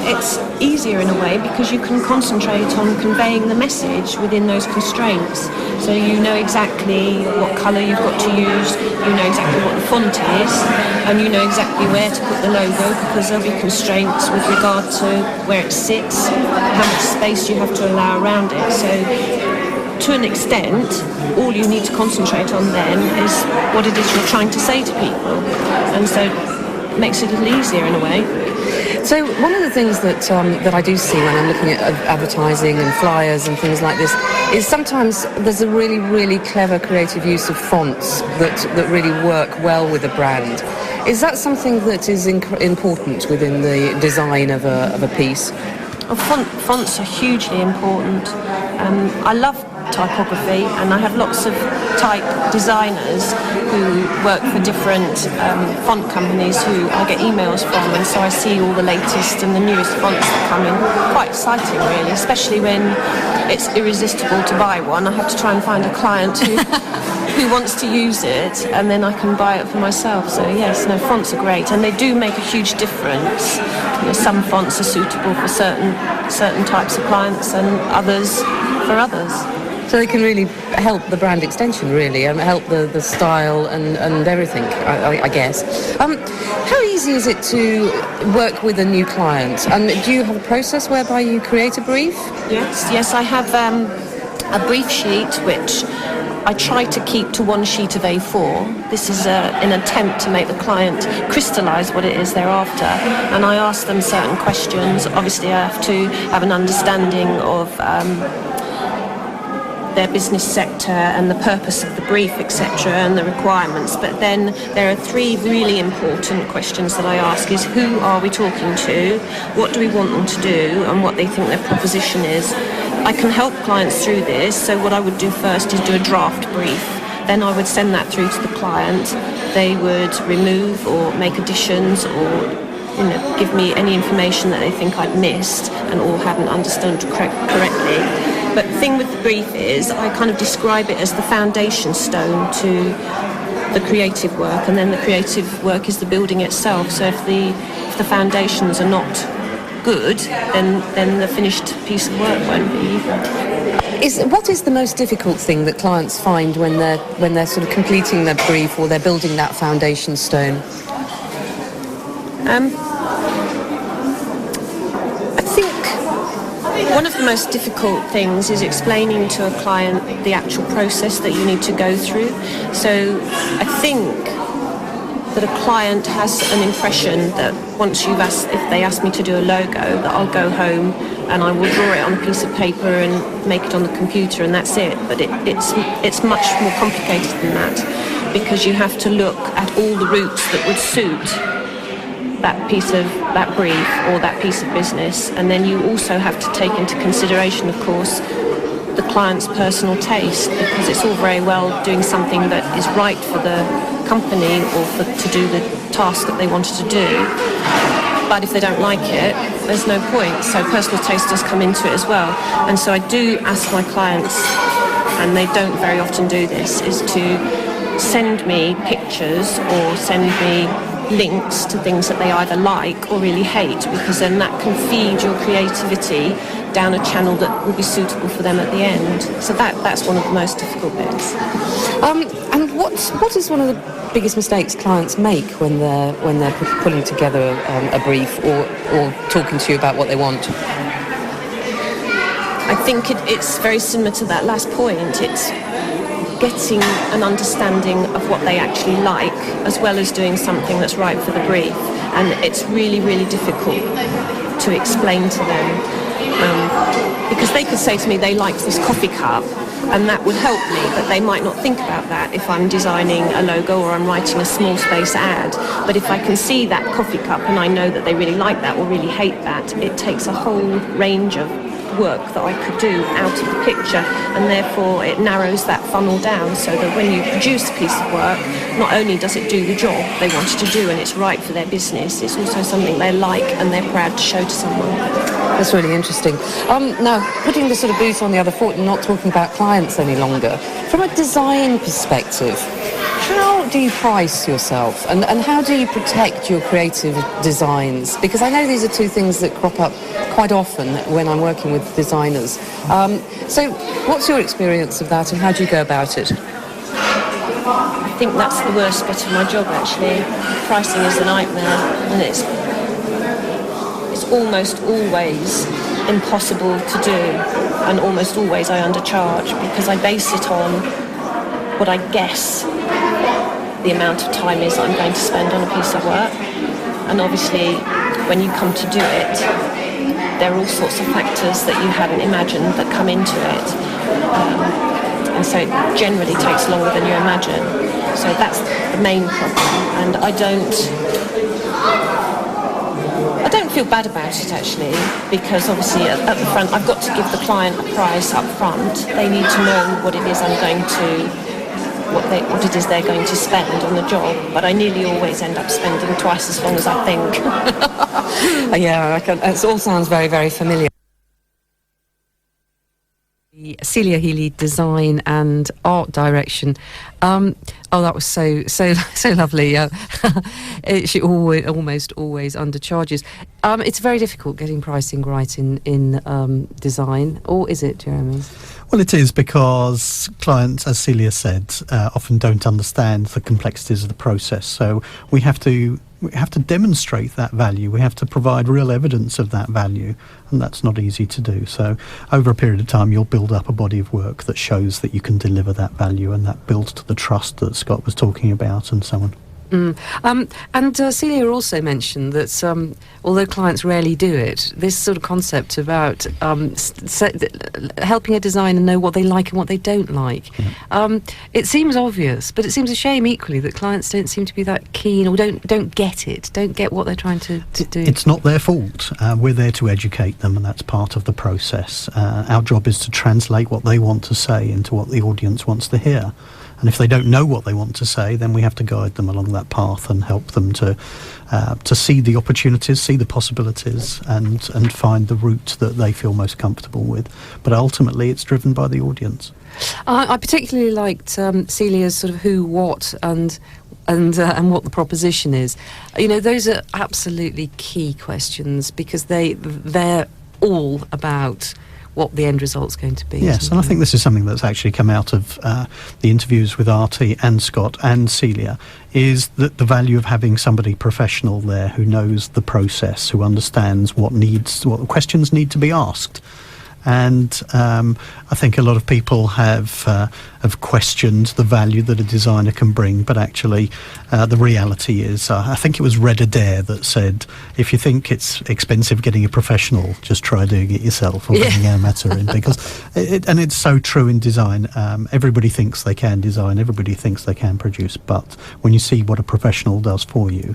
it's easier in a way because you can concentrate on conveying the message within those constraints. So you know exactly what colour you've got to use, you know exactly what the font is, and you know exactly where to put the logo, because there'll be constraints with regard to where it sits, how much space you have to allow around it. So to an extent, all you need to concentrate on then is what it is you're trying to say to people. And so it makes it a little easier in a way. So one of the things that I do see when I'm looking at advertising and flyers and things like this is sometimes there's a really, really clever creative use of fonts that really work well with a brand. Is that something that is important within the design of a piece? Well, fonts are hugely important. I love typography, and I have lots of type designers who work for different font companies who I get emails from, and so I see all the latest and the newest fonts that come in. Quite exciting, really, especially when it's irresistible to buy one. I have to try and find a client who wants to use it, and then I can buy it for myself. So yes, fonts are great, and they do make a huge difference. You know, some fonts are suitable for certain types of clients, and others for others. So they can really help the brand extension, really, and help the style and everything, I guess. How easy is it to work with a new client? And do you have a process whereby you create a brief? Yes, I have a brief sheet which I try to keep to one sheet of A4. This is an attempt to make the client crystallise what it is they're after. And I ask them certain questions. Obviously, I have to have an understanding of their business sector and the purpose of the brief, etc., and the requirements. But then there are three really important questions that I ask: is who are we talking to, what do we want them to do, and what they think their proposition is. I can help clients through this, so what I would do first is do a draft brief. Then I would send that through to the client. They would remove or make additions, or give me any information that they think I'd missed and or hadn't understood correctly. But the thing with the brief is I kind of describe it as the foundation stone to the creative work, and then the creative work is the building itself. So if the foundations are not good, then the finished piece of work won't be either. What is the most difficult thing that clients find when they're sort of completing their brief or they're building that foundation stone? One of the most difficult things is explaining to a client the actual process that you need to go through. So I think that a client has an impression that if they ask me to do a logo, that I'll go home and I will draw it on a piece of paper and make it on the computer and that's it. But it's much more complicated than that, because you have to look at all the routes that would suit that brief or that piece of business, and then you also have to take into consideration, of course, the client's personal taste, because it's all very well doing something that is right for the company or to do the task that they wanted to do, but if they don't like it, there's no point. So personal taste does come into it as well. And so I do ask my clients, and they don't very often do this, is to send me pictures or send me links to things that they either like or really hate, because then that can feed your creativity down a channel that will be suitable for them at the end. So that's one of the most difficult bits. And what is one of the biggest mistakes clients make when they're pulling together a brief or talking to you about what they want? I think it's very similar to that last point. It's getting an understanding of what they actually like, as well as doing something that's right for the brief. And it's really, really difficult to explain to them, because they could say to me they liked this coffee cup, and that would help me, but they might not think about that if I'm designing a logo or I'm writing a small space ad. But if I can see that coffee cup and I know that they really like that or really hate that, it takes a whole range of work that I could do out of the picture, and therefore it narrows that funnel down, so that when you produce a piece of work, not only does it do the job they wanted to do and it's right for their business, it's also something they like and they're proud to show to someone. That's really interesting. Now, putting the sort of boot on the other foot and not talking about clients any longer, from a design perspective, how do you price yourself, and how do you protect your creative designs? Because I know these are two things that crop up quite often when I'm working with designers. So what's your experience of that, and how do you go about it? I think that's the worst bit of my job, actually. Pricing is a nightmare, and it's almost always impossible to do, and almost always I undercharge, because I base it on what I guess the amount of time is I'm going to spend on a piece of work. And obviously, when you come to do it, there are all sorts of factors that you hadn't imagined that come into it. And so it generally takes longer than you imagine. So that's the main problem. And I don't feel bad about it, actually, because obviously at the front I've got to give the client a price up front. They need to know what it is I'm going to what it is they're going to spend on the job, but I nearly always end up spending twice as long as I think. Yeah, it all sounds very, very familiar. Celia Heley, design and art direction. That was so lovely. She almost always undercharges. It's very difficult getting pricing right in design, or is it, Jeremy? Well, it is, because clients, as Celia said, often don't understand the complexities of the process. So we have to demonstrate that value. We have to provide real evidence of that value, and that's not easy to do. So over a period of time, you'll build up a body of work that shows that you can deliver that value, and that builds to the trust that Scott was talking about, and so on. And Celia also mentioned that although clients rarely do it, this sort of concept about helping a designer know what they like and what they don't like. Yeah. It seems obvious, but it seems a shame equally that clients don't seem to be that keen, or don't get it, don't get what they're trying to do. It's not their fault. We're there to educate them, and that's part of the process. Our job is to translate what they want to say into what the audience wants to hear. And if they don't know what they want to say, then we have to guide them along that path and help them to see the opportunities, see the possibilities, and find the route that they feel most comfortable with. But ultimately, it's driven by the audience. I particularly liked Celia's sort of who, what, and what the proposition is. You know, those are absolutely key questions, because they're all about what the end result's going to be. Yes, and I think this is something that's actually come out of the interviews with Aarti and Scott and Celia, is that the value of having somebody professional there who knows the process, who understands what questions need to be asked. And I think a lot of people have questioned the value that a designer can bring, but actually the reality is, I think it was Red Adair that said, if you think it's expensive getting a professional, just try doing it yourself, or getting amateur in, because it's so true in design. Everybody thinks they can design, everybody thinks they can produce, but when you see what a professional does for you,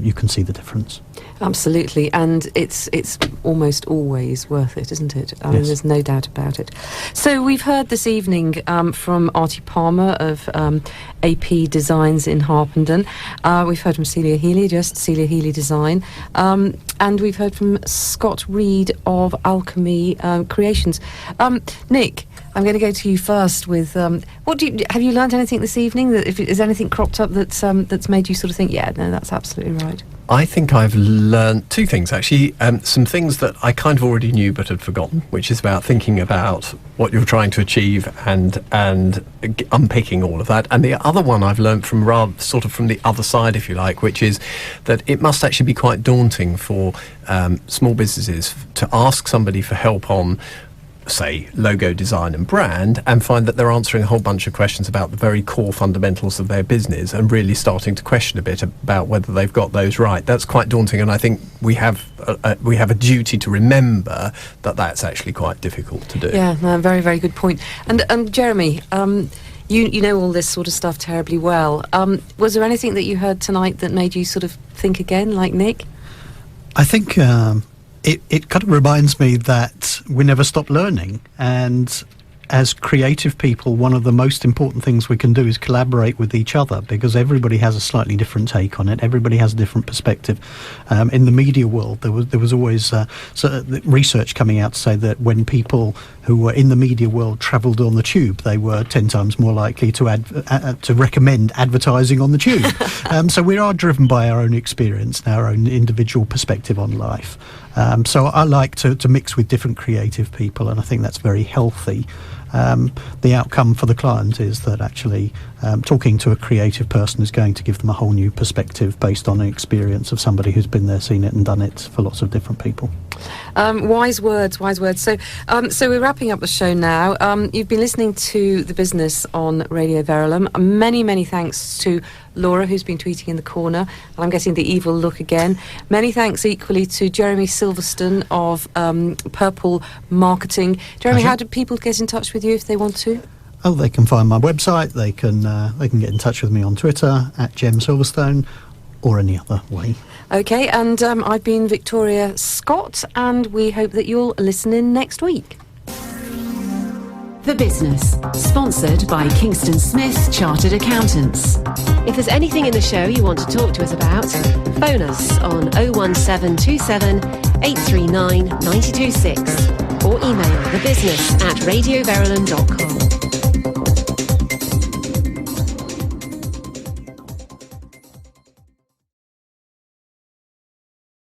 you can see the difference. Absolutely, and it's almost always worth it, isn't it? I mean, there's no doubt about it. So we've heard this evening from Aarti Parmer of AP Designs in Harpenden. We've heard from Celia Heley, just Celia Heley Design, and we've heard from Scott Reed of Alchemy Creations. Nick, I'm going to go to you first with have you learned anything this evening? That is anything cropped up that's made you sort of think, yeah, no, that's absolutely right? I think I've learned two things, actually. Some things that I kind of already knew but had forgotten, which is about thinking about what you're trying to achieve and unpicking all of that. And the other one I've learned from sort of from the other side, if you like, which is that it must actually be quite daunting for small businesses to ask somebody for help on, say, logo design and brand, and find that they're answering a whole bunch of questions about the very core fundamentals of their business and really starting to question a bit about whether they've got those right. That's quite daunting, and I think we have a duty to remember that that's actually quite difficult to do. Yeah, no, very, very good point. And Jeremy, you know all this sort of stuff terribly well. Was there anything that you heard tonight that made you sort of think again, like Nick? I think it kind of reminds me that we never stop learning, and as creative people, one of the most important things we can do is collaborate with each other, because everybody has a slightly different take on it. Everybody has a different perspective. In the media world, there was always research coming out to say that when people who were in the media world travelled on the tube, they were 10 times more likely to recommend advertising on the tube. So we are driven by our own experience and our own individual perspective on life. So I like to mix with different creative people, and I think that's very healthy. The outcome for the client is that actually talking to a creative person is going to give them a whole new perspective based on an experience of somebody who's been there, seen it and done it for lots of different people. Wise words. So we're wrapping up the show now. You've been listening to The Business on Radio Verulam. Many, many thanks to Laura, who's been tweeting in the corner, and I'm getting the evil look again. Many thanks equally to Jeremy Silverstone of Purple Marketing. Jeremy, how do people get in touch with you if they want to? Oh, they can find my website. They can get in touch with me on Twitter @GemSilverstone, or any other way. Okay, and I've been Victoria Scott, and we hope that you'll listen in next week. The Business, sponsored by Kingston Smith Chartered Accountants. If there's anything in the show you want to talk to us about, phone us on 01727 839 926 or email thebusiness@radioverulam.com.